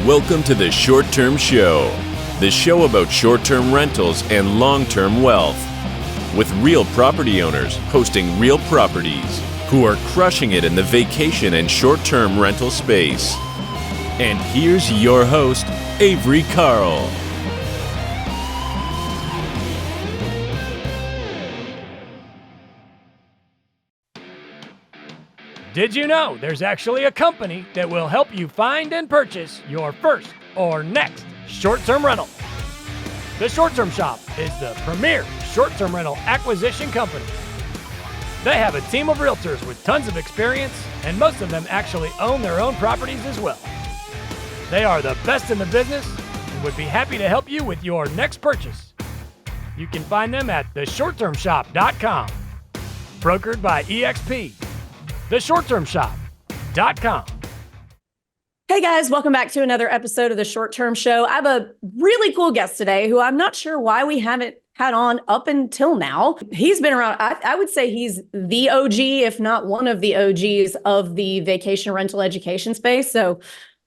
Welcome to the Short Term Show, the show about short-term rentals and long-term wealth, with real property owners hosting real properties who are crushing it in the vacation and short-term rental space. And here's your host, Avery Carl. Did you know there's actually a company that will help you find and purchase your first or next short-term rental? The Short Term Shop is the premier short-term rental acquisition company. They have a team of realtors with tons of experience, and most of them actually own their own properties as well. They are the best in the business and would be happy to help you with your next purchase. You can find them at theshorttermshop.com, brokered by EXP. theshorttermshop.com. Hey guys, welcome back to another episode of The Short Term Show. I have a really cool guest today who I'm not sure why we haven't had on up until now. He's been around, I would say he's the OG, if not one of the OGs of the vacation rental education space. So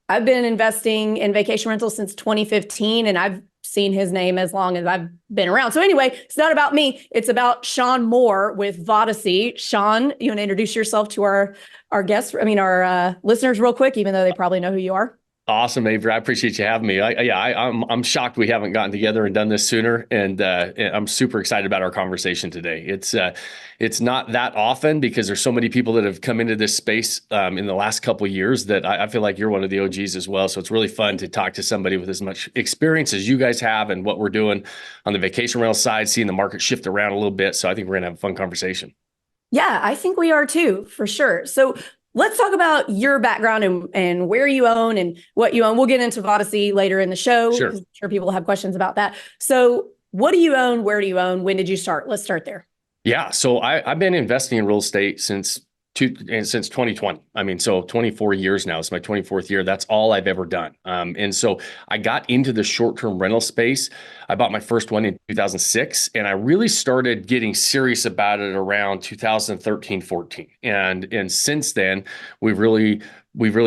I've been investing in vacation rentals since 2015, and I've seen his name as long as I've been around. So anyway, it's not about me. It's about Shawn Moore with Vodacy. Shawn, you want to introduce yourself to our guests, our listeners real quick, even though they probably know who you are? Awesome, Avery. I appreciate you having me. I'm shocked we haven't gotten together and done this sooner, and I'm super excited about our conversation today. It's not that often because there's so many people that have come into this space in the last couple of years that I feel like you're one of the OGs as well. So it's really fun to talk to somebody with as much experience as you guys have and what we're doing on the vacation rental side, seeing the market shift around a little bit. So I think we're gonna have a fun conversation. Yeah, I think we are too, for sure. So let's talk about your background and where you own and what you own. We'll get into Vodacy later in the show. Sure. I'm sure people have questions about that. So what do you own? Where do you own? When did you start? Let's start there. Yeah, so I've been investing in real estate since 2020. So 24 years now. It's my 24th year. That's all I've ever done. And so I got into the short-term rental space. I bought my first one in 2006, and I really started getting serious about it around 2013, 14. And since then, we've really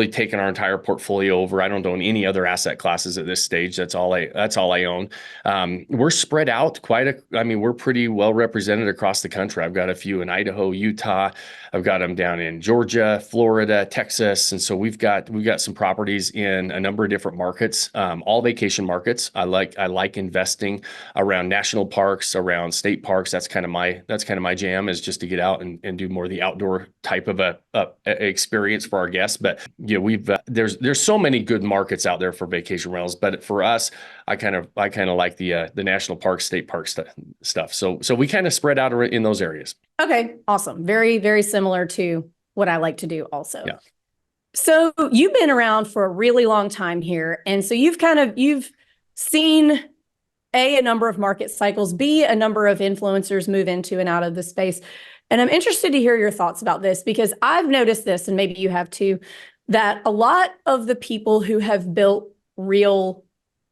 taken our entire portfolio over. I don't own any other asset classes at this stage. That's all I own. We're spread out we're pretty well represented across the country. I've got a few in Idaho, Utah. I've got them down in Georgia, Florida, Texas. And so we've got some properties in a number of different markets, all vacation markets. I like investing around national parks, around state parks. That's kind of my jam, is just to get out and do more of the outdoor type of a experience for our guests. But there's so many good markets out there for vacation rentals. But for us, I kind of like the national parks, state park stuff. So we kind of spread out in those areas. Okay, awesome. Very, very similar to what I like to do also. Yeah. So you've been around for a really long time here. And so you've seen a number of market cycles, B, a number of influencers move into and out of the space. And I'm interested to hear your thoughts about this, because I've noticed this, and maybe you have too, that a lot of the people who have built real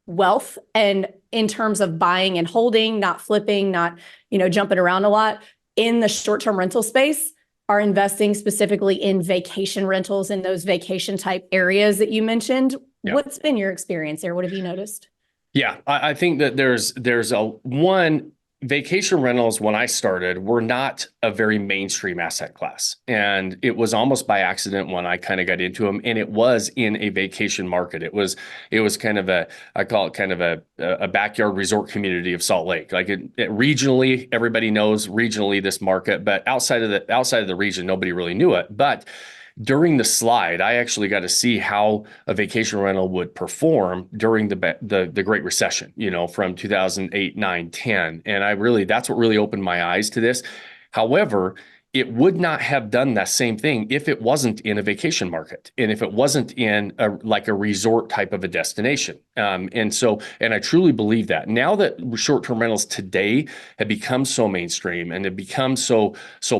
wealth, and in terms of buying and holding, not flipping, not, jumping around a lot in the short-term rental space, are investing specifically in vacation rentals in those vacation type areas that you mentioned. Yeah. What's been your experience there? What have you noticed? Yeah, I think that there's vacation rentals, when I started, were not a very mainstream asset class. And it was almost by accident when I kind of got into them. And it was in a vacation market. It was kind of I call it kind of a backyard resort community of Salt Lake. Like regionally, everybody knows regionally this market, but outside of the region, nobody really knew it. But during the slide, I actually got to see how a vacation rental would perform during the Great Recession, from 2008, 9, 10. And that's what really opened my eyes to this. However, it would not have done that same thing if it wasn't in a vacation market, and if it wasn't in a resort type of a destination. And I truly believe that. Now that short-term rentals today have become so mainstream and have become so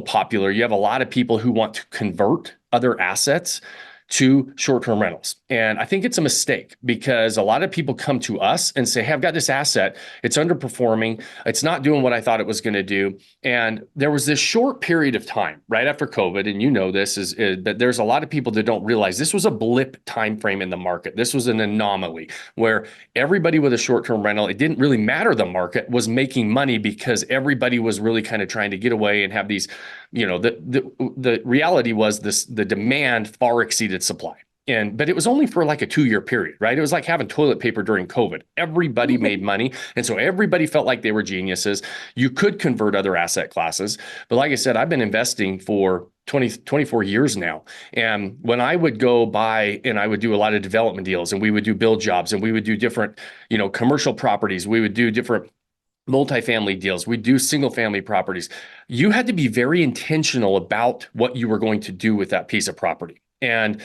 popular, you have a lot of people who want to convert other assets to short-term rentals. And I think it's a mistake because a lot of people come to us and say, hey, I've got this asset. It's underperforming. It's not doing what I thought it was going to do. And there was this short period of time right after COVID, and you know this, is that there's a lot of people that don't realize this was a blip time frame in the market. This was an anomaly where everybody with a short-term rental, it didn't really matter the market, was making money because everybody was really kind of trying to get away and have these, the reality was the demand far exceeded supply. But it was only for like a 2-year period, right? It was like having toilet paper during COVID. Everybody made money. And so everybody felt like they were geniuses. You could convert other asset classes. But like I said, I've been investing for 24 years now. And when I would go buy and I would do a lot of development deals, and we would do build jobs, and we would do different, commercial properties, we would do different multifamily deals, we do single family properties. You had to be very intentional about what you were going to do with that piece of property. And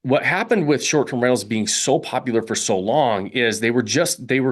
what happened with short-term rentals being so popular for so long is they were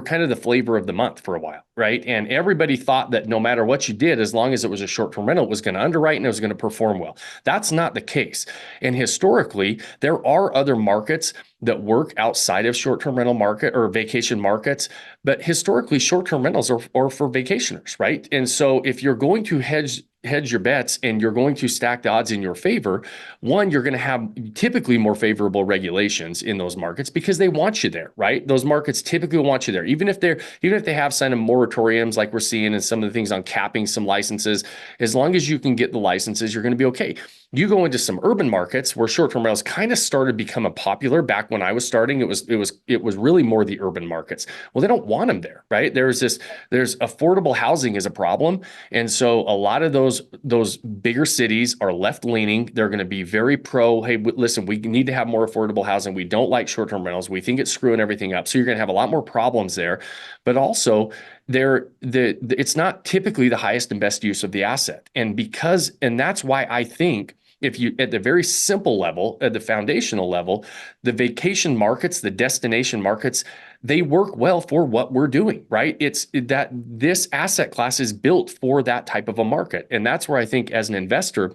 kind of the flavor of the month for a while, right? And everybody thought that no matter what you did, as long as it was a short-term rental, it was going to underwrite and it was going to perform well. That's not the case. And historically, there are other markets that work outside of short-term rental market or vacation markets, but historically, short-term rentals are for vacationers, right? And so if you're going to hedge your bets and you're going to stack the odds in your favor, one, you're going to have typically more favorable regulations in those markets because they want you there, right? Those markets typically want you there. Even if they have some moratoriums like we're seeing and some of the things on capping some licenses, as long as you can get the licenses, you're going to be okay. You go into some urban markets where short-term rentals kind of started becoming popular. Back when I was starting, it was really more the urban markets. Well, they don't want them there, right? There's affordable housing is a problem. And so a lot of those bigger cities are left-leaning. They're going to be very pro, hey, listen, we need to have more affordable housing. We don't like short-term rentals. We think it's screwing everything up. So you're going to have a lot more problems there. But also, it's not typically the highest and best use of the asset. And that's why I think if you, at the very simple level, at the foundational level, the vacation markets, the destination markets, they work well for what we're doing, right? It's that this asset class is built for that type of a market. And that's where I think as an investor,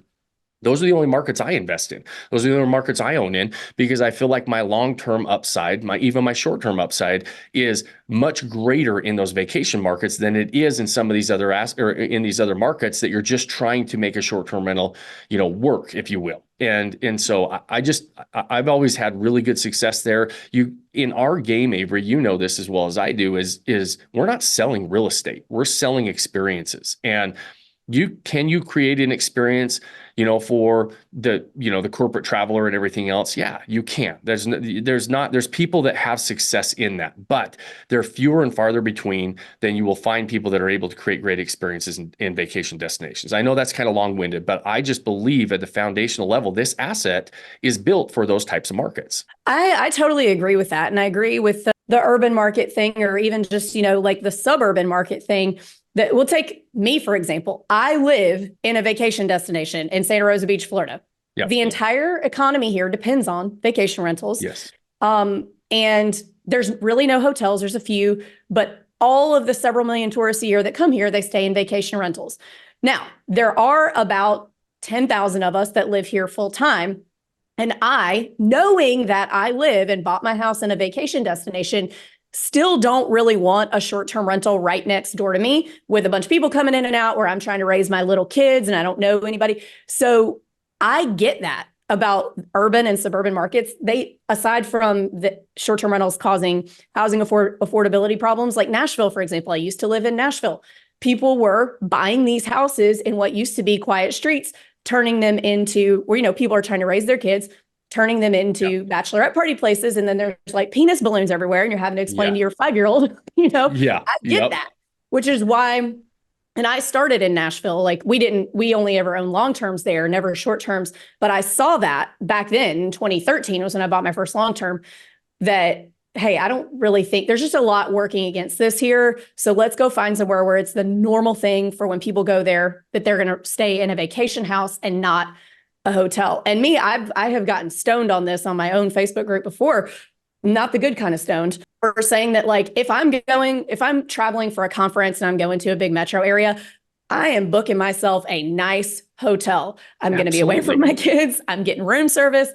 those are the only markets I invest in. Those are the only markets I own in because I feel like my long-term upside, even my short-term upside is much greater in those vacation markets than it is in some of these other in these other markets that you're just trying to make a short-term rental, work, if you will. And so I've always had really good success there. In our game, Avery, you know this as well as I do, is we're not selling real estate. We're selling experiences. And can you create an experience, for the corporate traveler and everything else? Yeah, you can. There's people that have success in that, but they're fewer and farther between than you will find people that are able to create great experiences in vacation destinations. I know that's kind of long-winded, but I just believe at the foundational level, this asset is built for those types of markets. I totally agree with that. And I agree with the urban market thing, or even just, like the suburban market thing. That will take me, for example. I live in a vacation destination in Santa Rosa Beach, Florida. Yep. The entire economy here depends on vacation rentals. Yes. And there's really no hotels. There's a few, but all of the several million tourists a year that come here, they stay in vacation rentals. Now, there are about 10,000 of us that live here full time. And knowing that I live and bought my house in a vacation destination, still don't really want a short-term rental right next door to me with a bunch of people coming in and out where I'm trying to raise my little kids and I don't know anybody. So I get that about urban and suburban markets. They, aside from the short-term rentals causing housing affordability problems, like Nashville, for example, I used to live in Nashville. People were buying these houses in what used to be quiet streets, turning them into where, people are trying to raise their kids, turning them into bachelorette party places. And then there's like penis balloons everywhere. And you're having to explain to your 5-year-old, I get that, which is why, and I started in Nashville. Like we only ever owned long-terms there, never short-terms. But I saw that back then in 2013 was when I bought my first long-term that, hey, I don't really think there's just a lot working against this here. So let's go find somewhere where it's the normal thing for when people go there, that they're going to stay in a vacation house and not a hotel. And I have gotten stoned on this on my own Facebook group before, not the good kind of stoned, for saying that like, if I'm traveling for a conference and I'm going to a big metro area, I am booking myself a nice hotel. I'm going to be away from my kids. I'm getting room service.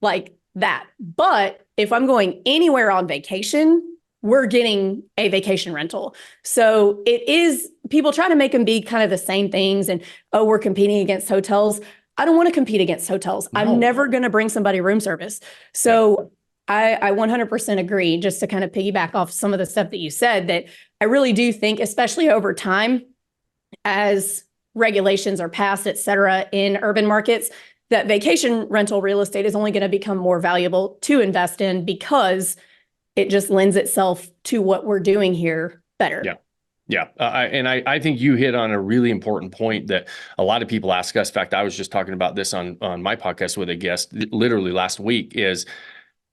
Like that. But if I'm going anywhere on vacation, we're getting a vacation rental. So it is, people try to make them be kind of the same things. And, oh, we're competing against hotels. I don't want to compete against hotels. No. I'm never going to bring somebody room service. So I 100% agree, just to kind of piggyback off some of the stuff that you said, that I really do think, especially over time, as regulations are passed, et cetera, in urban markets, that vacation rental real estate is only going to become more valuable to invest in because it just lends itself to what we're doing here better. Yeah. Yeah. I think you hit on a really important point that a lot of people ask us. In fact, I was just talking about this on my podcast with a guest literally last week, is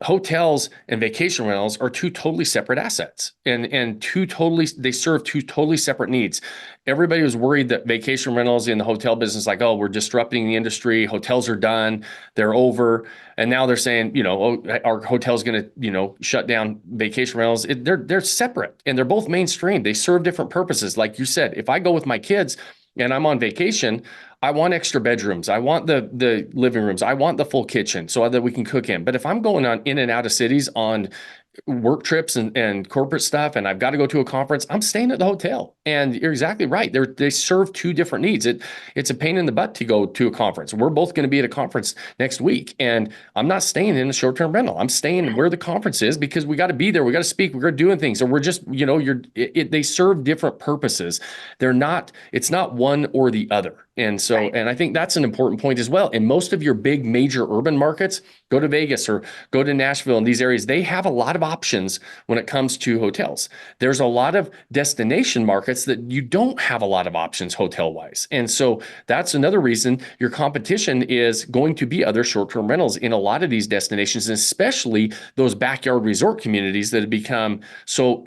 hotels and vacation rentals are two totally separate assets, and they serve two totally separate needs. Everybody was worried that vacation rentals in the hotel business, like, oh, we're disrupting the industry. Hotels are done. They're over. And now they're saying, oh, our hotel's going to, shut down vacation rentals. They're separate, and they're both mainstream. They serve different purposes. Like you said, if I go with my kids and I'm on vacation, I want extra bedrooms. I want the living rooms. I want the full kitchen so that we can cook in. But if I'm going on in and out of cities on work trips and corporate stuff, and I've got to go to a conference, I'm staying at the hotel. And you're exactly right. They serve two different needs. It's a pain in the butt to go to a conference. We're both going to be at a conference next week, and I'm not staying in a short-term rental. I'm staying where the conference is because we got to be there. We got to speak. We're doing things. So we're just, they serve different purposes. It's not one or the other. And so, and I think that's an important point as well. In most of your big major urban markets, go to Vegas or go to Nashville and these areas, they have a lot of options when it comes to hotels. There's a lot of destination markets that you don't have a lot of options hotel-wise. And so that's another reason your competition is going to be other short-term rentals in a lot of these destinations, especially those backyard resort communities that have become so,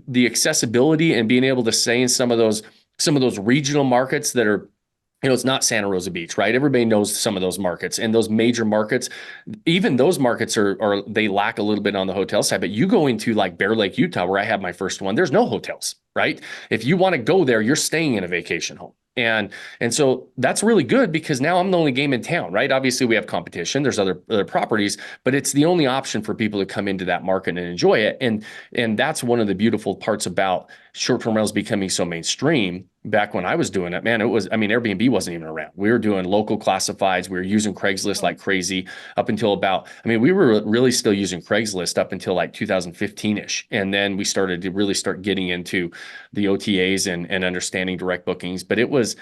the accessibility and being able to stay in some of those regional markets that are, it's not Santa Rosa Beach, right? Everybody knows some of those markets, and those major markets, even those markets are they lack a little bit on the hotel side. But you go into like Bear Lake, Utah, where I had my first one, there's no hotels, right? If you want to go there, you're staying in a vacation home. And so that's really good because now I'm the only game in town, right? Obviously we have competition. There's other properties, but it's the only option for people to come into that market and enjoy it. And that's one of the beautiful parts about short-term rentals becoming so mainstream. Back when I was doing it, man, Airbnb wasn't even around. We were doing local classifieds. We were using Craigslist like crazy up until we were really still using Craigslist up until like 2015-ish. And then we started to really start getting into the OTAs and understanding direct bookings. But it was,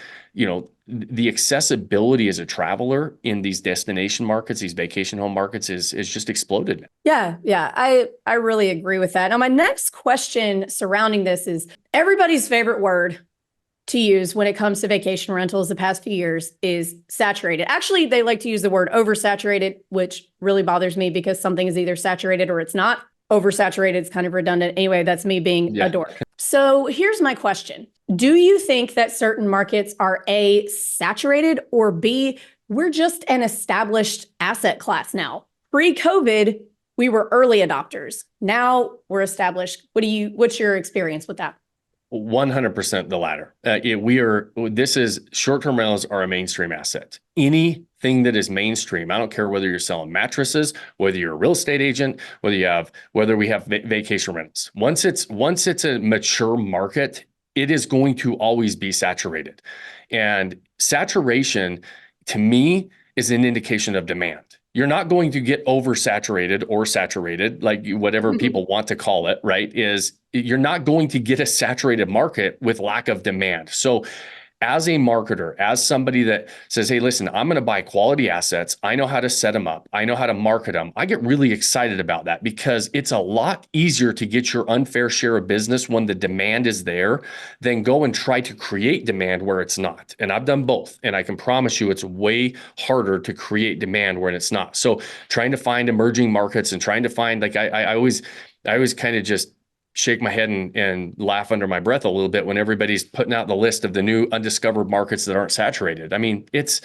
the accessibility as a traveler in these destination markets, these vacation home markets is just exploded. Yeah. I really agree with that. Now, my next question surrounding this is everybody's favorite word to use when it comes to vacation rentals the past few years is saturated. Actually, they like to use the word oversaturated, which really bothers me because something is either saturated or it's not. Oversaturated is kind of redundant. Anyway, that's me being a dork. So here's my question. Do you think that certain markets are A, saturated, or B, we're just an established asset class now? Pre-COVID, we were early adopters. Now we're established. What's your experience with that? 100% the latter. Short-term rentals are a mainstream asset. Anything that is mainstream, I don't care whether you're selling mattresses, whether you're a real estate agent, whether we have vacation rentals. Once it's a mature market, it is going to always be saturated. And saturation, to me, is an indication of demand. You're not going to get oversaturated or saturated, like whatever people want to call it, right? You're not going to get a saturated market with lack of demand. So as a marketer, as somebody that says, hey, listen, I'm going to buy quality assets. I know how to set them up. I know how to market them. I get really excited about that because it's a lot easier to get your unfair share of business when the demand is there than go and try to create demand where it's not. And I've done both. And I can promise you it's way harder to create demand when it's not. So trying to find emerging markets and trying to find, like, I always kind of just shake my head and laugh under my breath a little bit when everybody's putting out the list of the new undiscovered markets that aren't saturated. It's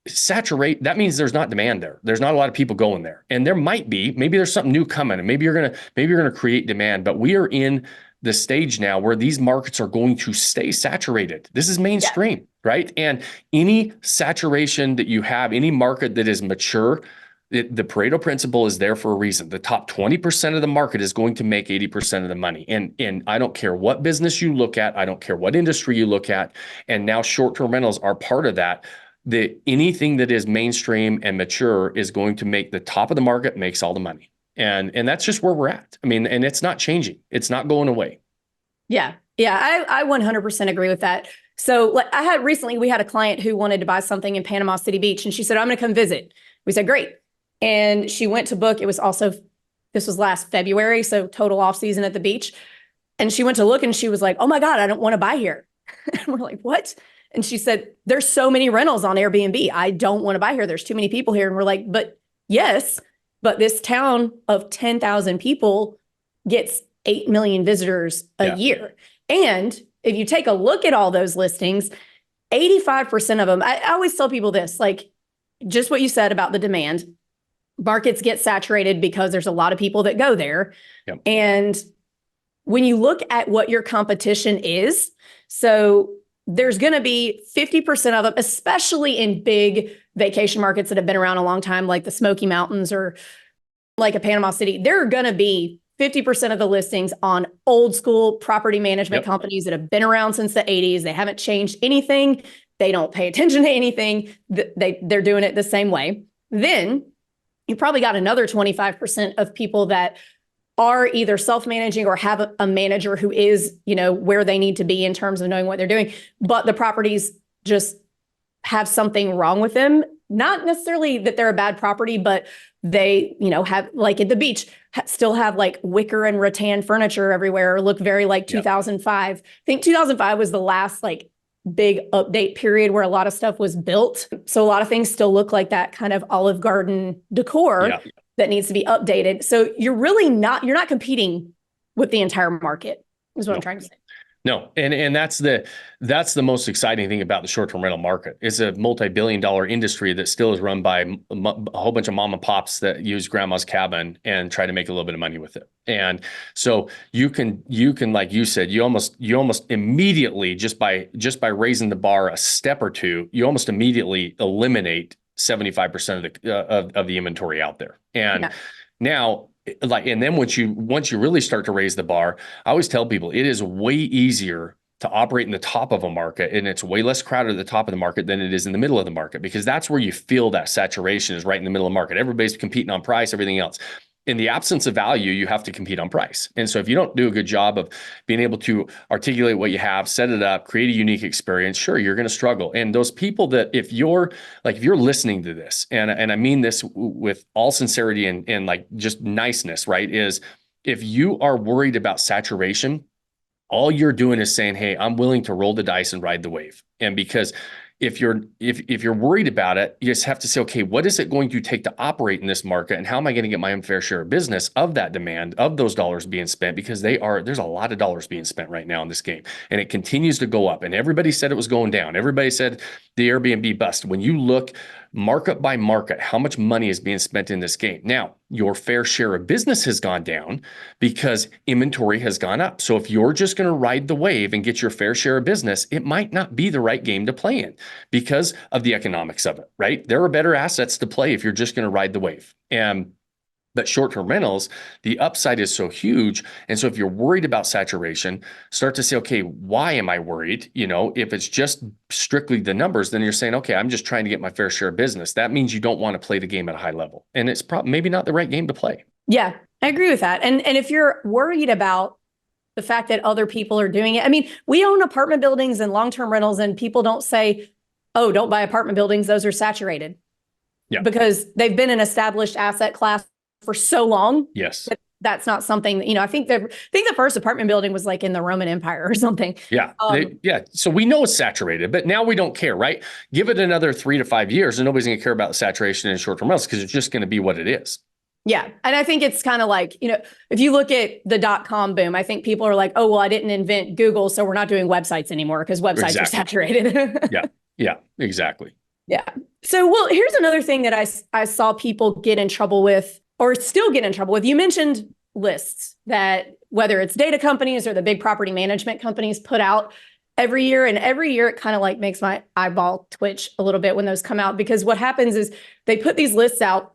saturate. That means there's not demand there. There's not a lot of people going there. And there maybe there's something new coming, and maybe you're going to create demand, but we are in the stage now where these markets are going to stay saturated. This is mainstream, right? And any saturation that you have, any market that is mature, The Pareto principle is there for a reason. The top 20% of the market is going to make 80% of the money. And I don't care what business you look at. I don't care what industry you look at. And now short-term rentals are part of that. Anything that is mainstream and mature is going to make the top of the market makes all the money. And that's just where we're at. I mean, and it's not changing. It's not going away. Yeah. Yeah. I 100% agree with that. So like we had a client who wanted to buy something in Panama City Beach, and she said, I'm going to come visit. We said, great. And she went to book. This was last February. So total off season at the beach. And she went to look and she was like, oh my God, I don't want to buy here. And we're like, what? And she said, there's so many rentals on Airbnb. I don't want to buy here. There's too many people here. And we're like, but yes, but this town of 10,000 people gets 8 million visitors a year. And if you take a look at all those listings, 85% of them, I always tell people this, like just what you said about the demand. Markets get saturated because there's a lot of people that go there. Yep. And when you look at what your competition is, so there's going to be 50% of them, especially in big vacation markets that have been around a long time, like the Smoky Mountains or like a Panama City, there are going to be 50% of the listings on old school property management companies that have been around since the 80s. They haven't changed anything. They don't pay attention to anything. They're doing it the same way. Then you probably got another 25% of people that are either self-managing or have a manager who is, where they need to be in terms of knowing what they're doing, but the properties just have something wrong with them. Not necessarily that they're a bad property, but they, have, like at the beach, still have like wicker and rattan furniture everywhere, or look very like 2005. I think 2005 was the last like big update period where a lot of stuff was built. So a lot of things still look like that kind of Olive Garden decor that needs to be updated. So you're not competing with the entire market is what I'm trying to say. No. And that's the most exciting thing about the short-term rental market. It's a multi-billion-dollar industry that still is run by a whole bunch of mom and pops that use grandma's cabin and try to make a little bit of money with it. And so you can, like you said, you almost immediately, just by raising the bar a step or two, you almost immediately eliminate 75% of the inventory out there. And now, and then once you really start to raise the bar, I always tell people it is way easier to operate in the top of a market, and it's way less crowded at the top of the market than it is in the middle of the market, because that's where you feel that saturation is right in the middle of the market. Everybody's competing on price, everything else. In the absence of value, you have to compete on price. And so if you don't do a good job of being able to articulate what you have, set it up, create a unique experience, sure, you're going to struggle. And those people that if you're listening to this, and I mean this with all sincerity and like just niceness, right, is if you are worried about saturation, all you're doing is saying, hey, I'm willing to roll the dice and ride the wave. And because if you're worried about it, you just have to say, okay, what is it going to take to operate in this market? And how am I going to get my unfair share of business of that demand, of those dollars being spent? Because there's a lot of dollars being spent right now in this game, and it continues to go up. And everybody said it was going down. Everybody said the Airbnb bust. When you look market by market, how much money is being spent in this game? Now, your fair share of business has gone down because inventory has gone up. So if you're just going to ride the wave and get your fair share of business, it might not be the right game to play in because of the economics of it, right? There are better assets to play if you're just going to ride the wave. But short-term rentals, the upside is so huge. And so if you're worried about saturation, start to say, okay, why am I worried? If it's just strictly the numbers, then you're saying, okay, I'm just trying to get my fair share of business. That means you don't want to play the game at a high level. And it's probably maybe not the right game to play. Yeah, I agree with that. And if you're worried about the fact that other people are doing it, I mean, we own apartment buildings and long-term rentals, and people don't say, oh, don't buy apartment buildings. Those are saturated. Yeah. Because they've been an established asset class for so long. Yes. That's not something, I think the first apartment building was like in the Roman Empire or something. Yeah. So we know it's saturated, but now we don't care, right? Give it another 3 to 5 years and nobody's going to care about the saturation in short-term rentals because it's just going to be what it is. Yeah. And I think it's kind of like, if you look at the .com boom, I think people are like, oh, well, I didn't invent Google, so we're not doing websites anymore because websites are saturated. Yeah, exactly. Yeah. So, well, here's another thing that I saw people get in trouble with, or still get in trouble with. You mentioned lists that whether it's data companies or the big property management companies put out every year. And every year it kind of like makes my eyeball twitch a little bit when those come out, because what happens is they put these lists out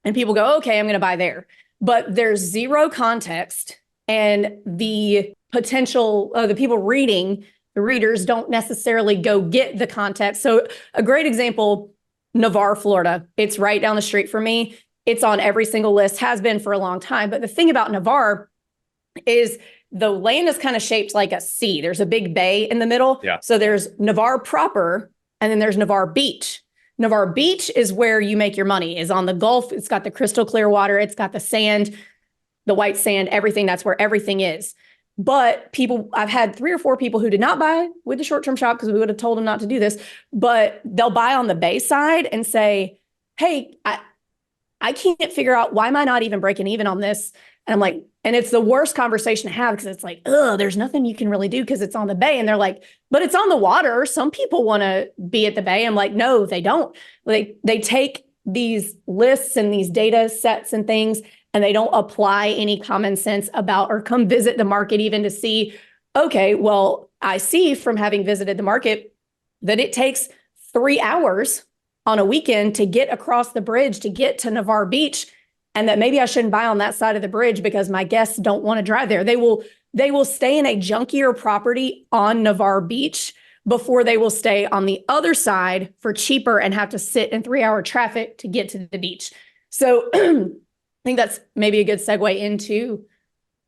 and people go, okay, I'm going to buy there. But there's zero context, and the potential, the people reading, the readers don't necessarily go get the context. So a great example, Navarre, Florida. It's right down the street from me. It's on every single list, has been for a long time. But the thing about Navarre is the land is kind of shaped like a C. There's a big bay in the middle. Yeah. So there's Navarre proper, and then there's Navarre Beach. Navarre Beach is where you make your money, is on the Gulf. It's got the crystal clear water. It's got the sand, the white sand, everything. That's where everything is. But I've had 3 or 4 people who did not buy with the short-term shop because we would have told them not to do this, but they'll buy on the bay side and say, hey, I can't figure out, why am I not even breaking even on this? And I'm like, and it's the worst conversation to have, because it's like, there's nothing you can really do because it's on the bay. And they're like, but it's on the water. Some people want to be at the bay. I'm like, no, they don't. They take these lists and these data sets and things, and they don't apply any common sense about, or come visit the market even to see, okay, well, I see from having visited the market that it takes 3 hours on a weekend to get across the bridge to get to Navarre Beach, and that maybe I shouldn't buy on that side of the bridge because my guests don't want to drive there. They will stay in a junkier property on Navarre Beach before they will stay on the other side for cheaper and have to sit in 3-hour traffic to get to the beach. So I think that's maybe a good segue into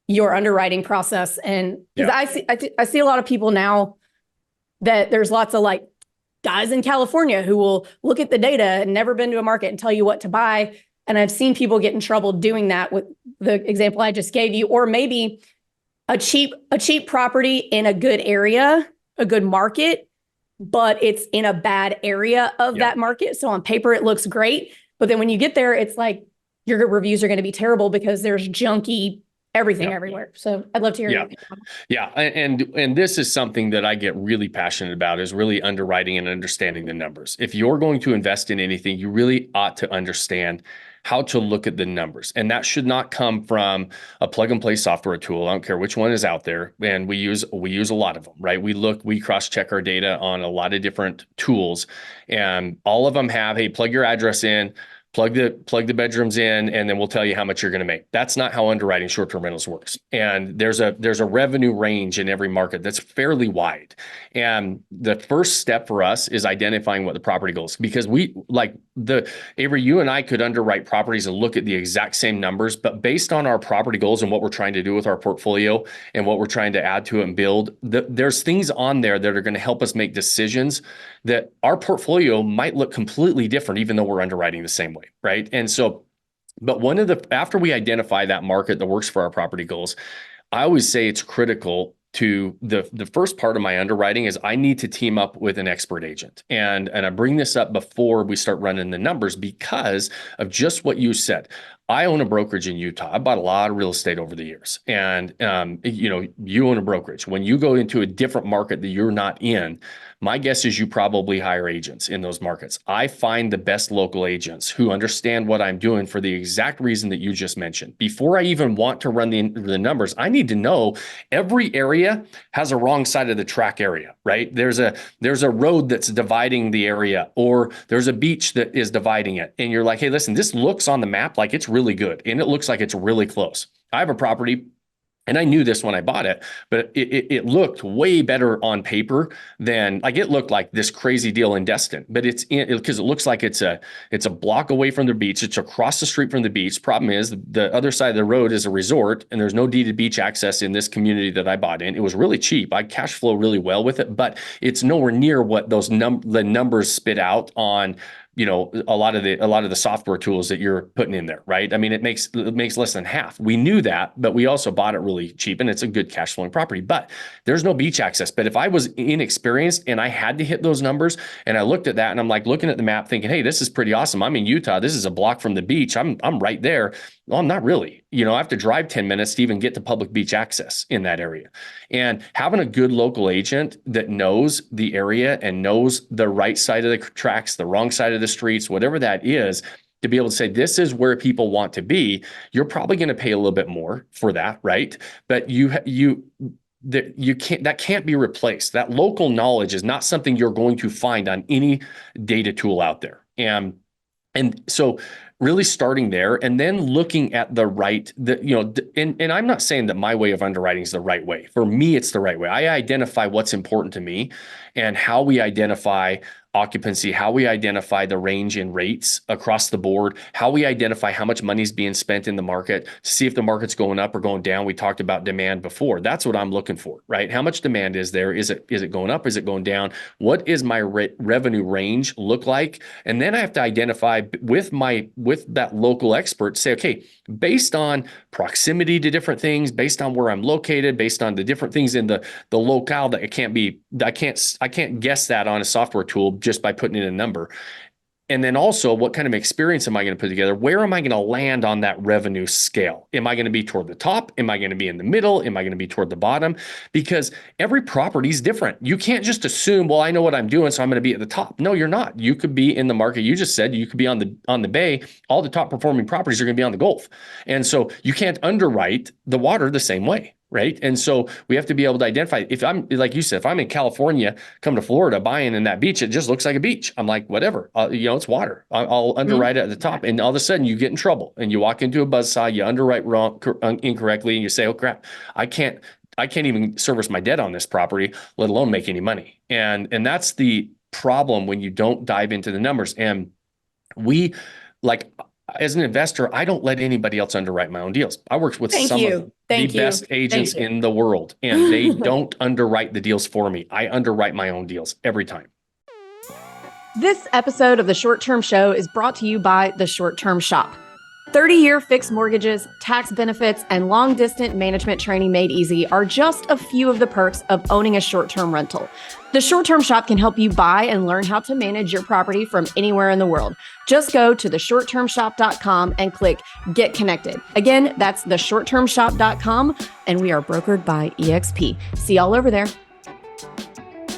your underwriting process. And because I see a lot of people now that there's lots of like guys in California who will look at the data and never been to a market and tell you what to buy. And I've seen people get in trouble doing that with the example I just gave you, or maybe a cheap property in a good area, a good market, but it's in a bad area of that market. So on paper, it looks great. But then when you get there, it's like your reviews are going to be terrible because there's junky everything everywhere. So I'd love to hear your comments. Yeah. And this is something that I get really passionate about, is really underwriting and understanding the numbers. If you're going to invest in anything, you really ought to understand how to look at the numbers. And that should not come from a plug and play software tool. I don't care which one is out there. And we use a lot of them, right? We cross-check our data on a lot of different tools, and all of them have, hey, plug your address in, plug the bedrooms in, and then we'll tell you how much you're going to make. That's not how underwriting short-term rentals works. And there's a revenue range in every market that's fairly wide. And the first step for us is identifying what the property goals, because Avery, you and I could underwrite properties and look at the exact same numbers, but based on our property goals and what we're trying to do with our portfolio and what we're trying to add to it and build, there's things on there that are going to help us make decisions that our portfolio might look completely different, even though we're underwriting the same way, right? And so, but after we identify that market that works for our property goals, I always say it's critical to the first part of my underwriting is I need to team up with an expert agent. And I bring this up before we start running the numbers because of just what you said. I own a brokerage in Utah. I bought a lot of real estate over the years. And, you own a brokerage. When you go into a different market that you're not in, my guess is you probably hire agents in those markets. I find the best local agents who understand what I'm doing for the exact reason that you just mentioned. Before I even want to run the numbers, I need to know every area has a wrong side of the track area, right? There's a road that's dividing the area, or there's a beach that is dividing it. And you're like, hey, listen, this looks on the map like it's really good, and it looks like it's really close. I have a property, and I knew this when I bought it, but it looked way better on paper than, like, it looked like this crazy deal in Destin, but because it looks like it's a block away from the beach. It's across the street from the beach. Problem is the other side of the road is a resort, and there's no deeded beach access in this community that I bought in. It was really cheap. I cash flow really well with it, but it's nowhere near what the numbers spit out on a lot of the software tools that you're putting in there, right? I mean, it makes less than half. We knew that, but we also bought it really cheap, and it's a good cash flowing property, but there's no beach access. But if I was inexperienced and I had to hit those numbers, and I looked at that, and I'm like looking at the map thinking, hey, this is pretty awesome. I'm in Utah. This is a block from the beach. I'm right there. Well, I'm not really. I have to drive 10 minutes to even get to public beach access in that area. And having a good local agent that knows the area and knows the right side of the tracks, the wrong side of the streets, whatever that is, to be able to say, this is where people want to be, you're probably going to pay a little bit more for that, right? But that can't be replaced. That local knowledge is not something you're going to find on any data tool out there. And so really starting there and then looking at and I'm not saying that my way of underwriting is the right way. For me, it's the right way. I identify what's important to me and how we identify occupancy, how we identify the range in rates across the board, how we identify how much money is being spent in the market to see if the market's going up or going down. We talked about demand before. That's what I'm looking for, right? How much demand is there? Is it going up? Is it going down? What is my revenue range look like? And then I have to identify with that local expert, say, okay, based on proximity to different things, based on where I'm located, based on the different things in the locale that I can't guess that on a software tool just by putting in a number. And then also, what kind of experience am I going to put together? Where am I going to land on that revenue scale? Am I going to be toward the top? Am I going to be in the middle? Am I going to be toward the bottom? Because every property is different. You can't just assume, well, I know what I'm doing, so I'm going to be at the top. No, you're not. You could be in the market. You just said you could be on the bay. All the top performing properties are going to be on the Gulf. And so you can't underwrite the water the same way. Right. And so we have to be able to identify, if I'm, like you said, if I'm in California, come to Florida, buying in that beach, it just looks like a beach. I'm like, whatever, it's water. I'll underwrite it at the top. And all of a sudden you get in trouble and you walk into a buzzsaw, you underwrite incorrectly, and you say, oh crap, I can't even service my debt on this property, let alone make any money. And that's the problem when you don't dive into the numbers. And as an investor, I don't let anybody else underwrite my own deals. I work with some of the best agents in the world, and they don't underwrite the deals for me. I underwrite my own deals every time. This episode of The Short Term Show is brought to you by The Short Term Shop. 30-year fixed mortgages, tax benefits, and long-distance management training made easy are just a few of the perks of owning a short-term rental. The Short Term Shop can help you buy and learn how to manage your property from anywhere in the world. Just go to theshorttermshop.com and click Get Connected. Again, that's theshorttermshop.com, and we are brokered by eXp. See y'all over there.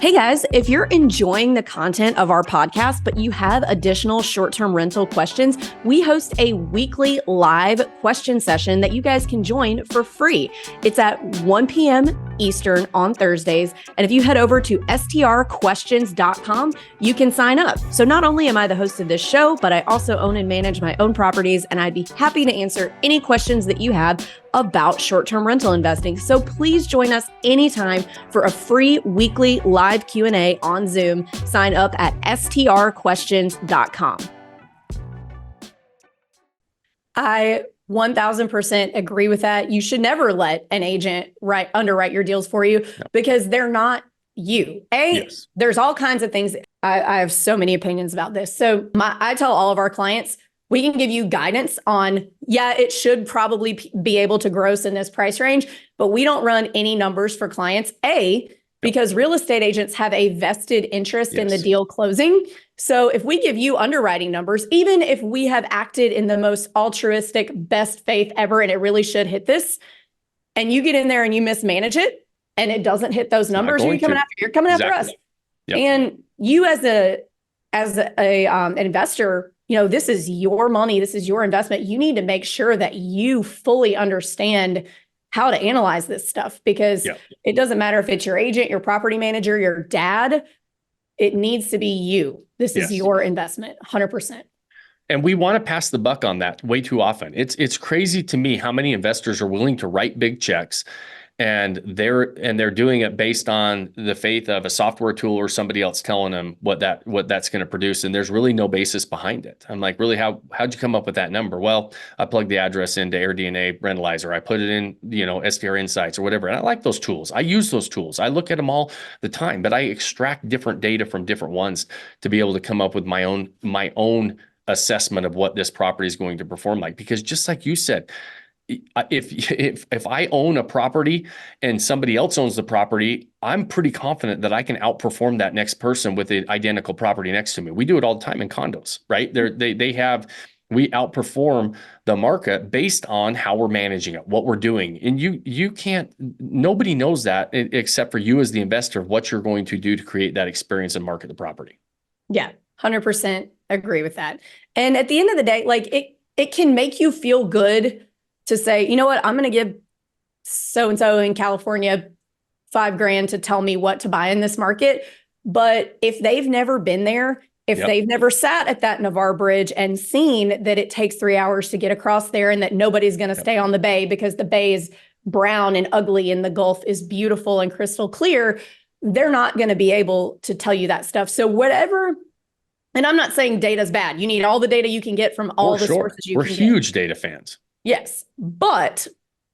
Hey guys, if you're enjoying the content of our podcast, but you have additional short-term rental questions, we host a weekly live question session that you guys can join for free. It's at 1 p.m. Eastern on Thursdays. And if you head over to strquestions.com, you can sign up. So not only am I the host of this show, but I also own and manage my own properties, and I'd be happy to answer any questions that you have about short-term rental investing. So please join us anytime for a free weekly live Q&A on Zoom. Sign up at strquestions.com. I 1000% agree with that. You should never let an agent underwrite your deals for you because they're not you. There's all kinds of things. I have so many opinions about this. So I tell all of our clients, we can give you guidance on, it should probably be able to gross in this price range, but we don't run any numbers for clients. Because real estate agents have a vested interest in the deal closing. So if we give you underwriting numbers, even if we have acted in the most altruistic, best faith ever, and it really should hit this, and you get in there and you mismanage it, and it doesn't hit those numbers, you're coming after us. Yep. And you as an investor, this is your money, this is your investment. You need to make sure that you fully understand how to analyze this stuff, because it doesn't matter if it's your agent, your property manager, your dad, it needs to be you. This is your investment, 100%. And we want to pass the buck on that way too often. It's crazy to me how many investors are willing to write big checks, and they're doing it based on the faith of a software tool or somebody else telling them what that's going to produce, and there's really no basis behind it. I'm like, really, how'd you come up with that number? Well, I plugged the address into AirDNA Rentalizer. I put it in, STR Insights or whatever. And I like those tools. I use those tools. I look at them all the time, but I extract different data from different ones to be able to come up with my own assessment of what this property is going to perform like. Because just like you said, if I own a property and somebody else owns the property, I'm pretty confident that I can outperform that next person with the identical property next to me. We do it all the time in condos, right? We outperform the market based on how we're managing it, what we're doing. And nobody knows that except for you as the investor, what you're going to do to create that experience and market the property. Yeah, 100% agree with that. And at the end of the day, it can make you feel good to say, you know what, I'm going to give so-and-so in California $5,000 to tell me what to buy in this market. But if they've never been there, If they've never sat at that Navarre Bridge and seen that it takes 3 hours to get across there and that nobody's going to stay on the bay because the bay is brown and ugly and the Gulf is beautiful and crystal clear, they're not going to be able to tell you that stuff. So whatever, and I'm not saying data's bad. You need all the data you can get from all the sources you can get. We're huge data fans. Yes, but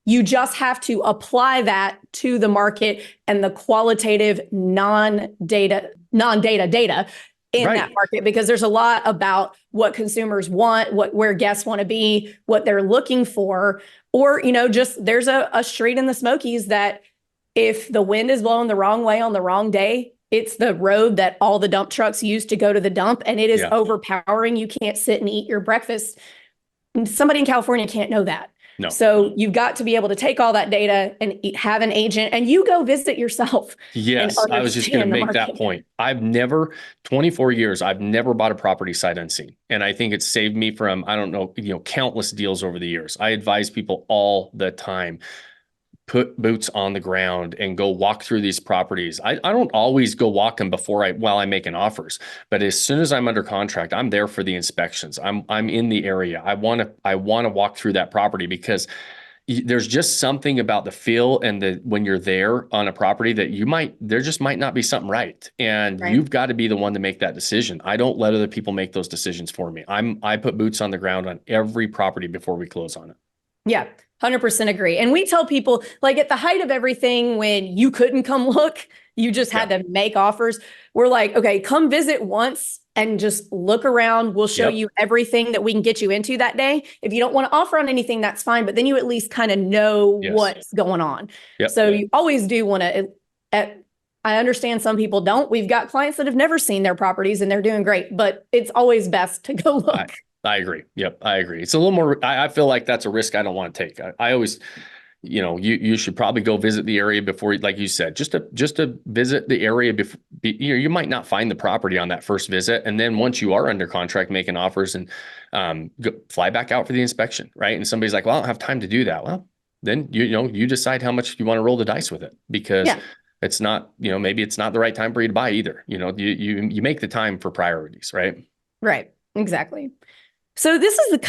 you just have to apply that to the market and the qualitative non-data data in that market, because there's a lot about what consumers want, where guests want to be, what they're looking for, or, just there's a street in the Smokies that if the wind is blowing the wrong way on the wrong day, it's the road that all the dump trucks use to go to the dump, and it is overpowering. You can't sit and eat your breakfast. Somebody in California can't know that. No. So you've got to be able to take all that data and have an agent, and you go visit yourself. Yes, I was just going to make that point. 24 years, I've never bought a property sight unseen. And I think it's saved me from, I don't know, countless deals over the years. I advise people all the time, put boots on the ground and go walk through these properties. I don't always go walk them while I'm making offers, but as soon as I'm under contract, I'm there for the inspections. I'm in the area. I want to walk through that property because there's just something about the feel and when you're there on a property that there just might not be something right. And you've got to be the one to make that decision. I don't let other people make those decisions for me. I put boots on the ground on every property before we close on it. Yeah. 100% agree. And we tell people, like, at the height of everything, when you couldn't come look, you just had to make offers. We're like, okay, come visit once and just look around. We'll show you everything that we can get you into that day. If you don't want to offer on anything, that's fine. But then you at least kind of know what's going on. So you always do want to, I understand some people don't. We've got clients that have never seen their properties and they're doing great, but it's always best to go look. I agree. Yep. I agree. It's a little more, I feel like that's a risk I don't want to take. I always, you should probably go visit the area before, like you said, just to visit the area before, you might not find the property on that first visit. And then once you are under contract, making offers and fly back out for the inspection. Right. And somebody's like, well, I don't have time to do that. Well, then, you decide how much you want to roll the dice with it, because it's not, maybe it's not the right time for you to buy either. You make the time for priorities, right? Right. Exactly. So this is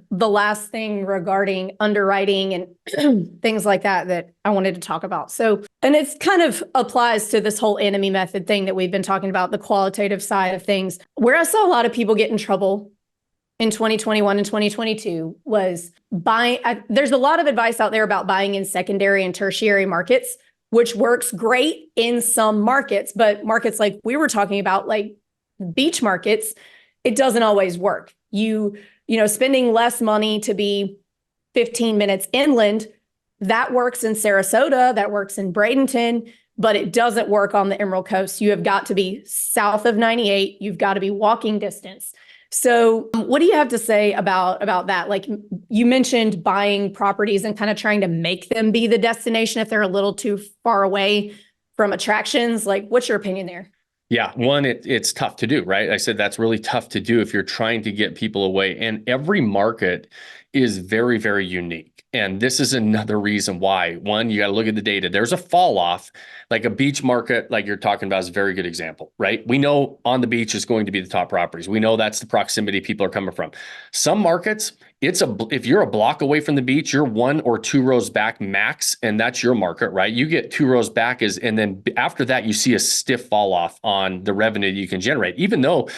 the last thing regarding underwriting and things like that I wanted to talk about. So, and it's kind of applies to this whole enemy method thing that we've been talking about, the qualitative side of things. Where I saw a lot of people get in trouble in 2021 and 2022 was buying. There's a lot of advice out there about buying in secondary and tertiary markets, which works great in some markets, but markets like we were talking about, like beach markets, it doesn't always work. Spending less money to be 15 minutes inland, that works in Sarasota, that works in Bradenton, but it doesn't work on the Emerald Coast. You have got to be south of 98. You've got to be walking distance. So what do you have to say about that? Like you mentioned buying properties and kind of trying to make them be the destination if they're a little too far away from attractions. Like, what's your opinion there? Yeah, one, it's tough to do, right? I said that's really tough to do if you're trying to get people away. And every market is very, very unique. And this is another reason why. One, you got to look at the data. There's a fall off, like a beach market, like you're talking about, is a very good example, right? We know on the beach is going to be the top properties. We know that's the proximity people are coming from. Some markets, if you're a block away from the beach, you're 1 or 2 rows back max, and that's your market, right? You get 2 rows back and then after that, you see a stiff fall off on the revenue you can generate, even though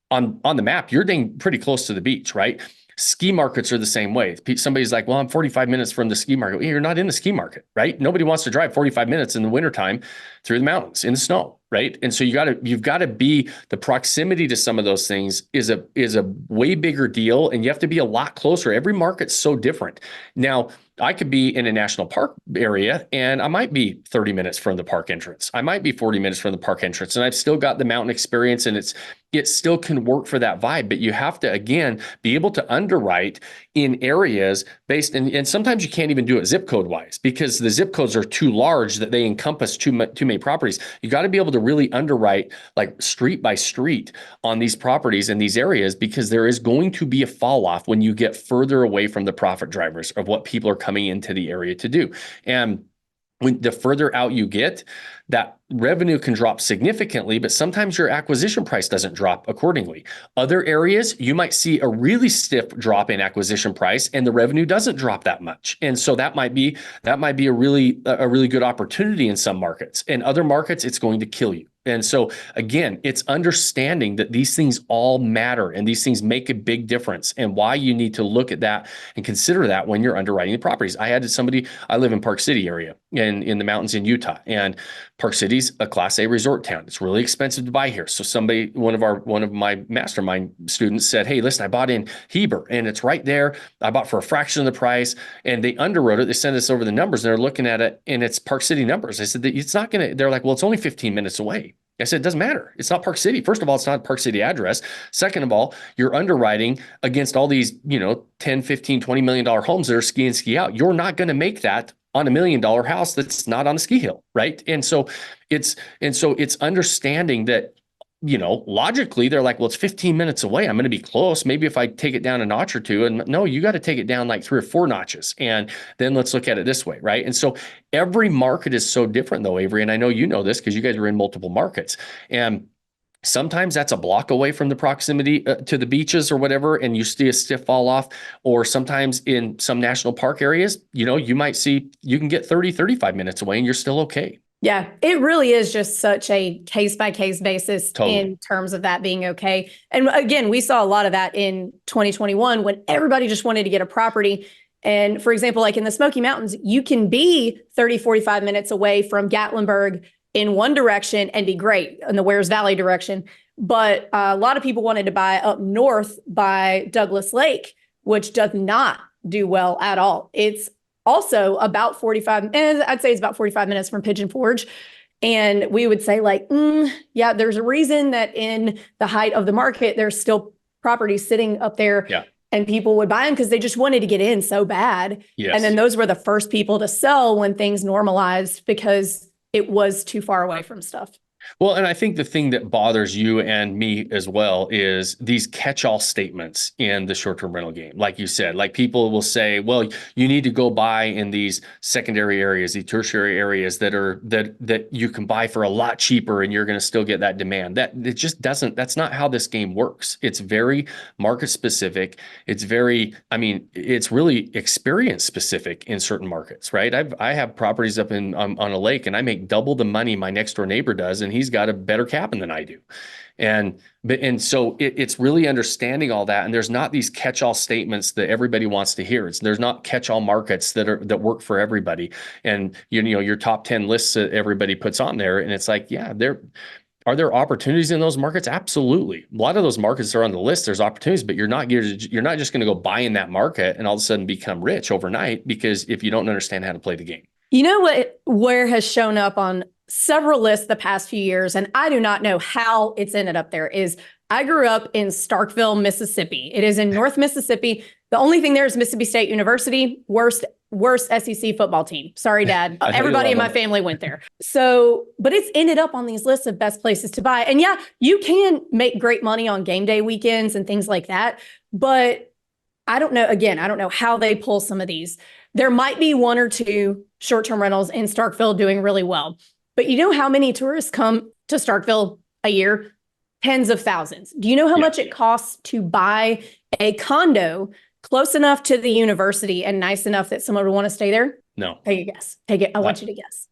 on the map, you're getting pretty close to the beach, right? Ski markets are the same way. Somebody's like, well, I'm 45 minutes from the ski market. Well, you're not in the ski market, right? Nobody wants to drive 45 minutes in the wintertime through the mountains in the snow, right? And so you've got to be, the proximity to some of those things is a way bigger deal, and you have to be a lot closer. Every market's so different. Now, I could be in a national park area and I might be 30 minutes from the park entrance. I might be 40 minutes from the park entrance, and I've still got the mountain experience, and it still can work for that vibe. But you have to, again, be able to underwrite in areas based, and sometimes you can't even do it zip code wise because the zip codes are too large that they encompass too many properties. You got to be able to really underwrite like street by street on these properties in these areas, because there is going to be a fall off when you get further away from the profit drivers of what people are coming into the area to do. And when the further out you get, that revenue can drop significantly, but sometimes your acquisition price doesn't drop accordingly. Other areas, you might see a really stiff drop in acquisition price and the revenue doesn't drop that much. And so that might be a really good opportunity in some markets. In other markets, it's going to kill you. And so again, it's understanding that these things all matter and these things make a big difference, and why you need to look at that and consider that when you're underwriting the properties. I live in Park City area in the mountains in Utah, and Park City's a Class A resort town. It's really expensive to buy here. So one of my mastermind students said, "Hey, listen, I bought in Heber and it's right there. I bought for a fraction of the price," and they underwrote it. They sent us over the numbers and they're looking at it and it's Park City numbers. I said that it's not going to, they're like, "Well, it's only 15 minutes away." I said, it doesn't matter. It's not Park City. First of all, it's not a Park City address. Second of all, you're underwriting against all these, 10, 15, $20 million homes that are ski in, ski out. You're not going to make that on $1 million house that's not on a ski hill, right? And so it's understanding that, logically they're like, well, it's 15 minutes away. I'm going to be close. Maybe if I take it down a notch or two, and no, you got to take it down like 3 or 4 notches. And then let's look at it this way, right? And so every market is so different though, Avery. And I know you know this because you guys are in multiple markets. And sometimes that's a block away from the proximity to the beaches or whatever, and you see a stiff fall off. Or sometimes in some national park areas, you might see you can get 30, 35 minutes away and you're still okay. Yeah, it really is just such a case-by-case basis Totally. In terms of that being okay. And again, we saw a lot of that in 2021 when everybody just wanted to get a property. And for example, like in the Smoky Mountains, you can be 30, 45 minutes away from Gatlinburg in one direction and be great in the Wares Valley direction. But a lot of people wanted to buy up north by Douglas Lake, which does not do well at all. It's also about 45, and I'd say it's about 45 minutes from Pigeon Forge. And we would say like, yeah, there's a reason that in the height of the market, there's still properties sitting up there. Yeah. And people would buy them because they just wanted to get in so bad. Yes. And then those were the first people to sell when things normalized because it was too far away from stuff. Well, and I think the thing that bothers you and me as well is these catch-all statements in the short-term rental game. Like you said, like people will say, well, you need to go buy in these secondary areas, the tertiary areas that you can buy for a lot cheaper and you're going to still get that demand. That's not how this game works. It's very market specific. It's really experience specific in certain markets, right? I have properties up on a lake and I make double the money my next door neighbor does, and he's got a better cabin than I do. And so it's really understanding all that. And there's not these catch-all statements that everybody wants to hear. There's not catch-all markets that work for everybody. And your top 10 lists that everybody puts on there. And it's like, yeah, are there opportunities in those markets? Absolutely. A lot of those markets are on the list. There's opportunities, but you're not just going to go buy in that market and all of a sudden become rich overnight, because if you don't understand how to play the game. You know where has shown up on several lists the past few years, and I do not know how it's ended up there, is I grew up in Starkville, Mississippi. It is in North Mississippi. The only thing there is Mississippi State University, worst SEC football team. Sorry, Dad. Everybody in my family went there. So, but it's ended up on these lists of best places to buy. And yeah, you can make great money on game day weekends and things like that. But I don't know. Again, I don't know how they pull some of these. There might be 1 or 2 short-term rentals in Starkville doing really well. But you know how many tourists come to Starkville a year? Tens of thousands. Do you know how much it costs to buy a condo close enough to the university and nice enough that someone would want to stay there? No. Take a guess. I want you to guess.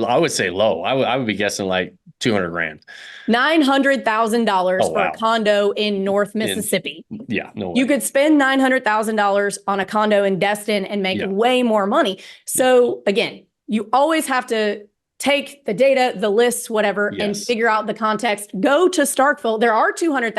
I would say low. I would be guessing like $200,000. $900,000 for a condo in North Mississippi. No way. You could spend $900,000 on a condo in Destin and make way more money. So again, you always have to take the data, the lists, whatever, and figure out the context. Go to Starkville. There are $200,000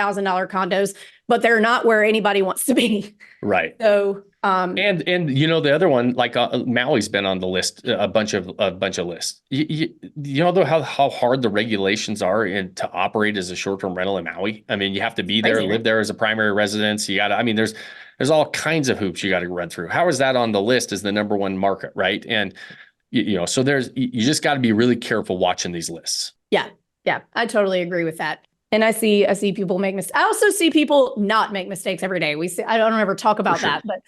condos, but they're not where anybody wants to be. Right. So, and the other one, like Maui's been on the list, a bunch of lists. You know how hard the regulations are to operate as a short-term rental in Maui. I mean, you have to be there, live there as a primary residence. You got to. There's all kinds of hoops you got to run through. How is that on the list as the number one market, right? And so you just got to be really careful watching these lists. Yeah, I totally agree with that. And I see people make mistakes. I also see people not make mistakes every day. I don't ever talk about that, but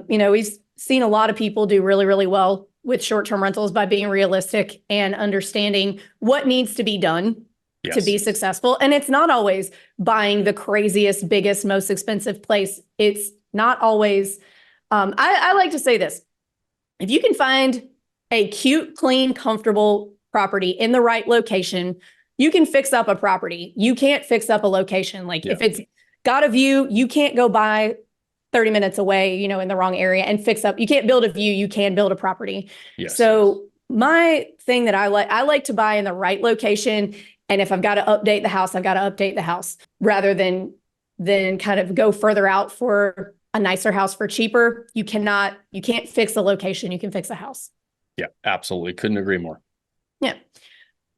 we've seen a lot of people do really, really well with short-term rentals by being realistic and understanding what needs to be done to be successful. And it's not always buying the craziest, biggest, most expensive place. It's not always, I like to say this. If you can find a cute, clean, comfortable property in the right location, you can fix up a property. You can't fix up a location. Like if it's got a view, you can't go buy 30 minutes away, you know, in the wrong area and fix up. You can't build a view. You can build a property. So my thing that I like to buy in the right location. And if I've got to update the house, I've got to update the house rather than kind of go further out for a nicer house for cheaper. You can't fix a location. You can fix a house. Yeah, absolutely. Couldn't agree more. Yeah.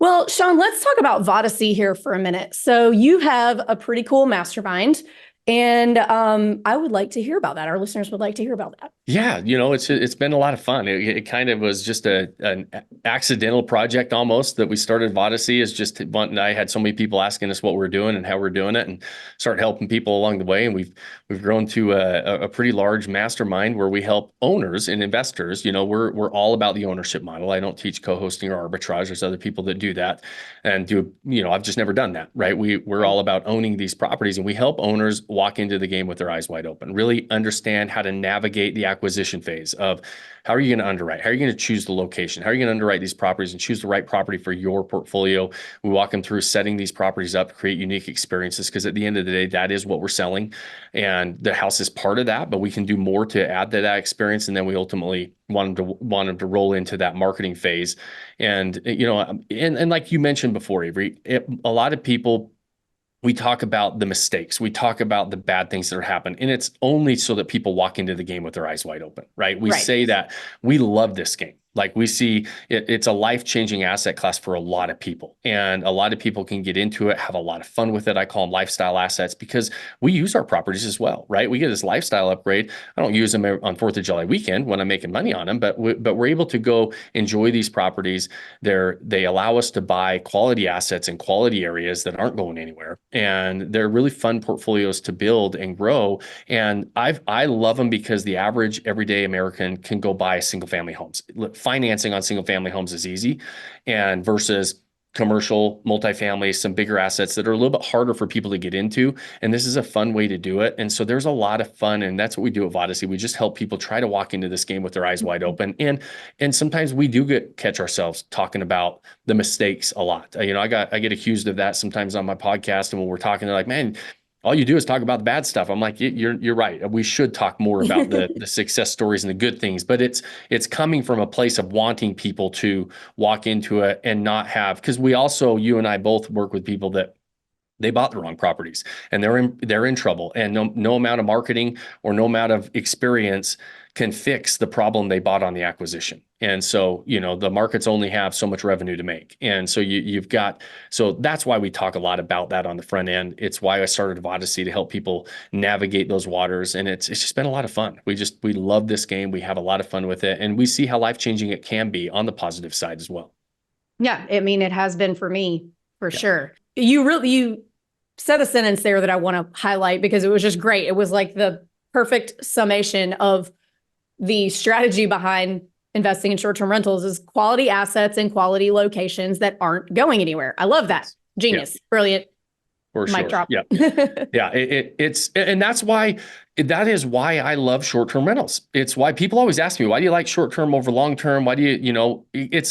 Well, Shawn, let's talk about Vodacy here for a minute. So you have a pretty cool mastermind, and I would like to hear about that. Our listeners would like to hear about that. Yeah, you know, it's been a lot of fun. It kind of was just an accidental project almost that we started. Vodacy is just I had so many people asking us what we're doing and how we're doing it, and started helping people along the way. And we've grown to a pretty large mastermind where we help owners and investors. You know, we're all about the ownership model. I don't teach co-hosting or arbitrage. There's other people that do that and do. You know, I've just never done that. Right? We're all about owning these properties, and we help owners walk into the game with their eyes wide open. Really understand how to navigate the acquisition phase of how are you going to underwrite? How are you going to choose the location? How are you going to underwrite these properties and choose the right property for your portfolio? We walk them through setting these properties up, create unique experiences, because at the end of the day, that is what we're selling. And the house is part of that, but we can do more to add to that experience. And then we ultimately want them to roll into that marketing phase. And, you know, and like you mentioned before, Avery, a lot of people, we talk about the mistakes. We talk about the bad things that are happening. And it's only so that people walk into the game with their eyes wide open, right? We say that we love this game. Like we see it's a life-changing asset class for a lot of people. And a lot of people can get into it, have a lot of fun with it. I call them lifestyle assets because we use our properties as well, right? We get this lifestyle upgrade. I don't use them on 4th of July weekend when I'm making money on them, but we're able to go enjoy these properties. They allow us to buy quality assets in quality areas that aren't going anywhere. And they're really fun portfolios to build and grow. And I love them because the average everyday American can go buy single family homes. Financing on single family homes is easy, and versus commercial, multifamily, some bigger assets that are a little bit harder for people to get into. And this is a fun way to do it. And so there's a lot of fun. And that's what we do at Vodacy. We just help people try to walk into this game with their eyes wide open. And sometimes we do catch ourselves talking about the mistakes a lot. You know, I get accused of that sometimes on my podcast. And when we're talking, they're like, man, all you do is talk about the bad stuff. I'm like, you're right. We should talk more about the success stories and the good things, but it's coming from a place of wanting people to walk into it and not have, because you and I both work with people that they bought the wrong properties and they're in trouble, and no amount of marketing or no amount of experience can fix the problem they bought on the acquisition. And so, you know, the markets only have so much revenue to make. And so so that's why we talk a lot about that on the front end. It's why I started Vodacy, to help people navigate those waters. And it's just been a lot of fun. We love this game. We have a lot of fun with it, and we see how life-changing it can be on the positive side as well. Yeah. I mean, it has been for me, for sure. You said a sentence there that I want to highlight because it was just great. It was like the perfect summation of the strategy behind investing in short-term rentals is quality assets and quality locations that aren't going anywhere. I love that. Genius. Yeah. Brilliant. For Mic sure. drop. Yeah. Yeah. That is why I love short-term rentals. It's why people always ask me, why do you like short-term over long-term? Why do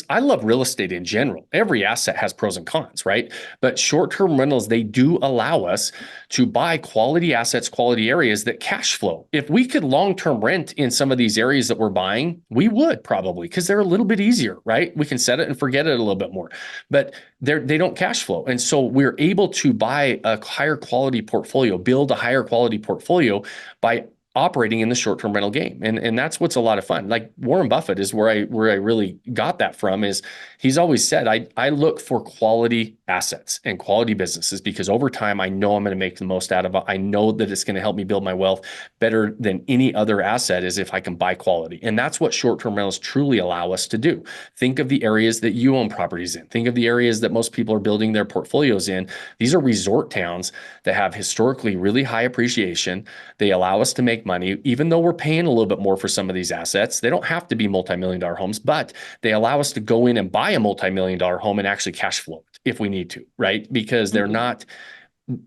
I love real estate in general. Every asset has pros and cons, right? But short-term rentals, they do allow us to buy quality assets, quality areas that cash flow. If we could long-term rent in some of these areas that we're buying, we would probably, because they're a little bit easier, right? We can set it and forget it a little bit more, but they don't cash flow. And so we're able to buy a higher quality portfolio, build a higher quality portfolio by operating in the short-term rental game. And that's what's a lot of fun. Like Warren Buffett is where I really got that from, is he's always said, I look for quality assets and quality businesses because over time, I know I'm going to make the most out of it. I know that it's going to help me build my wealth better than any other asset is if I can buy quality. And that's what short-term rentals truly allow us to do. Think of the areas that you own properties in. Think of the areas that most people are building their portfolios in. These are resort towns that have historically really high appreciation. They allow us to make money, even though we're paying a little bit more for some of these assets. They don't have to be multi-million-dollar homes, but they allow us to go in and buy a multi-million-dollar home and actually cash flow it if we need to, right? Because they're not,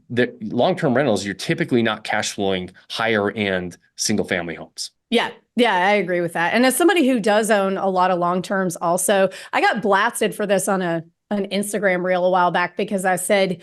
the long-term rentals, you're typically not cash flowing higher end single family homes. Yeah. Yeah, I agree with that. And as somebody who does own a lot of long terms also, I got blasted for this on an Instagram reel a while back because I said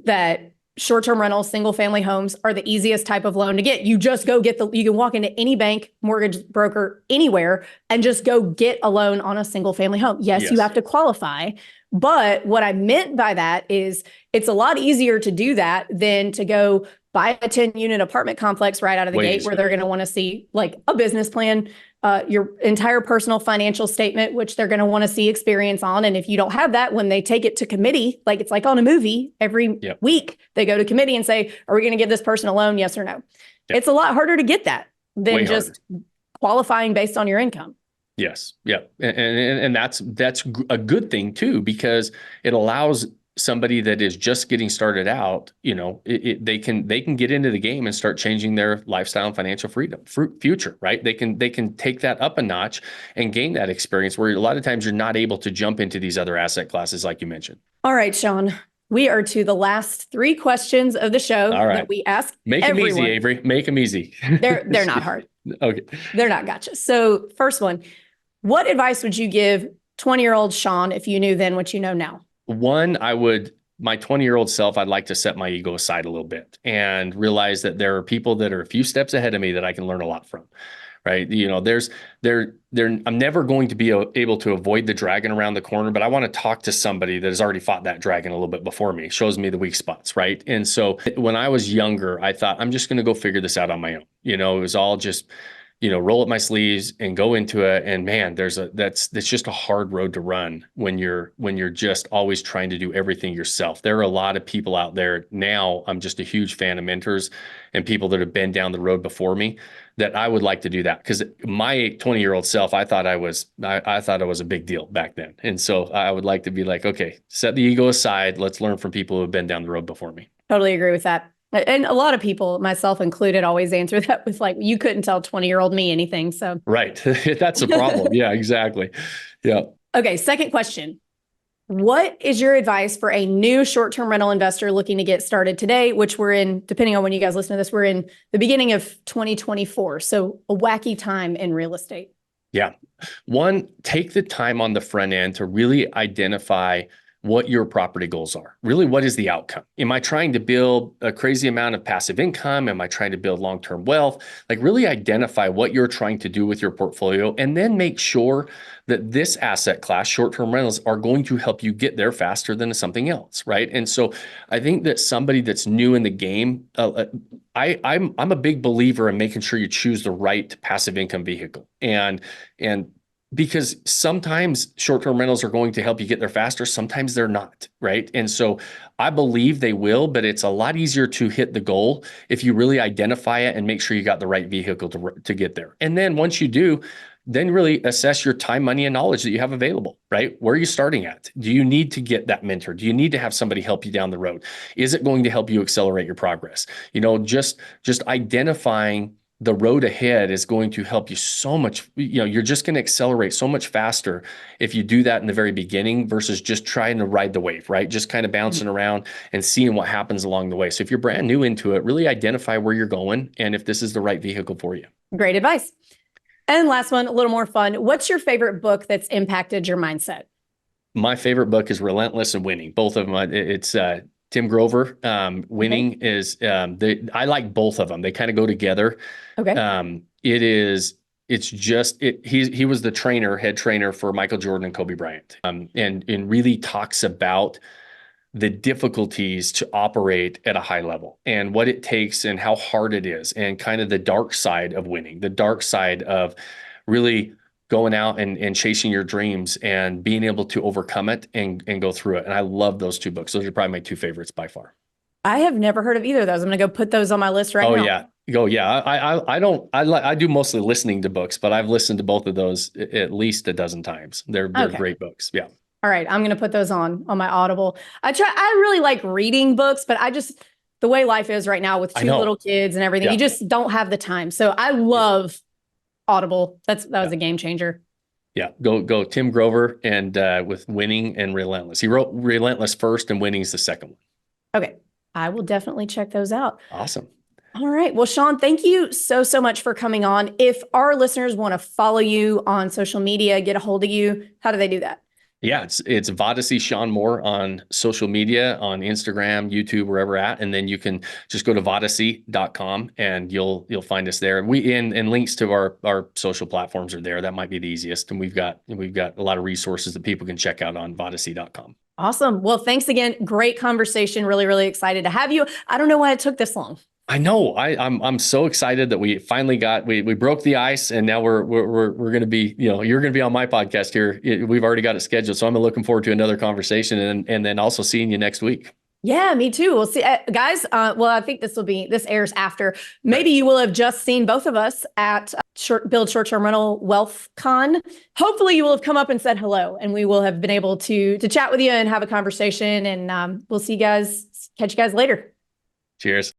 that short-term rentals, single family homes are the easiest type of loan to get. You just go get you can walk into any bank, mortgage broker, anywhere, and just go get a loan on a single family home. Yes, you have to qualify. But what I meant by that is it's a lot easier to do that than to go buy a 10-unit apartment complex right out of the gate where they're going to want to see like a business plan, your entire personal financial statement, which they're going to want to see experience on. And if you don't have that, when they take it to committee, like it's like on a movie, every week they go to committee and say, are we going to give this person a loan? Yes or no? It's a lot harder to get that than just qualifying based on your income. Yes. Yeah. And that's a good thing too, because it allows somebody that is just getting started out, they can get into the game and start changing their lifestyle and financial freedom future, right? They can take that up a notch and gain that experience where a lot of times you're not able to jump into these other asset classes like you mentioned. All right, Shawn, we are to the last 3 questions of the show that we ask Make everyone. them easy, Avery. Make them easy. They're not hard. Okay. They're not gotcha. So first one, what advice would you give 20-year-old Shawn if you knew then what you know now? One, my 20-year-old self, I'd like to set my ego aside a little bit and realize that there are people that are a few steps ahead of me that I can learn a lot from, right? I'm never going to be able to avoid the dragon around the corner, but I want to talk to somebody that has already fought that dragon a little bit before me, shows me the weak spots, right? And so when I was younger, I thought, I'm just going to go figure this out on my own. It was all just roll up my sleeves and go into it. And man, that's just a hard road to run when you're just always trying to do everything yourself. There are a lot of people out there now. I'm just a huge fan of mentors and people that have been down the road before me that I would like to do that. Because my 20-year-old self, I thought I was a big deal back then. And so I would like to be like, okay, set the ego aside. Let's learn from people who have been down the road before me. Totally agree with that. And a lot of people, myself included, always answer that with like, you couldn't tell 20-year-old me anything. So right. That's a problem. Yeah, exactly. Yeah. Okay. Second question. What is your advice for a new short-term rental investor looking to get started today, which we're in, depending on when you guys listen to this, we're in the beginning of 2024. So a wacky time in real estate. Yeah. One, take the time on the front end to really identify what your property goals are. Really, what is the outcome? Am I trying to build a crazy amount of passive income? Am I trying to build long-term wealth? Like really identify what you're trying to do with your portfolio and then make sure that this asset class, short-term rentals, are going to help you get there faster than something else, right? And so I think that somebody that's new in the game, I'm a big believer in making sure you choose the right passive income vehicle. And because sometimes short-term rentals are going to help you get there faster. Sometimes they're not, right? And so I believe they will, but it's a lot easier to hit the goal if you really identify it and make sure you got the right vehicle to get there. And then once you do, then really assess your time, money, and knowledge that you have available, right? Where are you starting at? Do you need to get that mentor? Do you need to have somebody help you down the road? Is it going to help you accelerate your progress? Just identifying the road ahead is going to help you so much. You're just going to accelerate so much faster if you do that in the very beginning versus just trying to ride the wave, right? Just kind of bouncing around and seeing what happens along the way. So if you're brand new into it, really identify where you're going and if this is the right vehicle for you. Great advice. And last one, a little more fun. What's your favorite book that's impacted your mindset? My favorite book is Relentless and Winning. Both of them. It's Tim Grover. Winning is I like both of them. They kind of go together. Okay. He was the head trainer for Michael Jordan and Kobe Bryant. And really talks about the difficulties to operate at a high level and what it takes and how hard it is and kind of the dark side of winning, the dark side of really going out and chasing your dreams and being able to overcome it and go through it. And I love those 2 books. Those are probably my 2 favorites by far. I have never heard of either of those. I'm going to go put those on my list right now. I do mostly listening to books, but I've listened to both of those at least a dozen times. They're great books. Yeah. All right. I'm going to put those on my Audible. I really like reading books, but the way life is right now with two little kids and everything. Yeah. You just don't have the time. So I love Audible. That was a game changer. Yeah, go Tim Grover and with Winning and Relentless. He wrote Relentless first and Winning's the second one. Okay. I will definitely check those out. Awesome. All right. Well, Shawn, thank you so much for coming on. If our listeners want to follow you on social media, get a hold of you, how do they do that? Yeah, it's Vodacy Shawn Moore on social media, on Instagram, YouTube, wherever at. And then you can just go to vodacy.com and you'll find us there. And links to our social platforms are there. That might be the easiest. And we've got a lot of resources that people can check out on vodacy.com. Awesome. Well, thanks again. Great conversation. Really, really excited to have you. I don't know why it took this long. I know. I'm so excited that we finally we broke the ice, and now we're going to be, you're going to be on my podcast here. We've already got it scheduled, so I'm looking forward to another conversation, and then also seeing you next week. Yeah, me too. We'll see, guys. Well, I think this airs after. Maybe you will have just seen both of us at Build Short-Term Rental Wealth Con. Hopefully, you will have come up and said hello, and we will have been able to chat with you and have a conversation. And we'll catch you guys later. Cheers.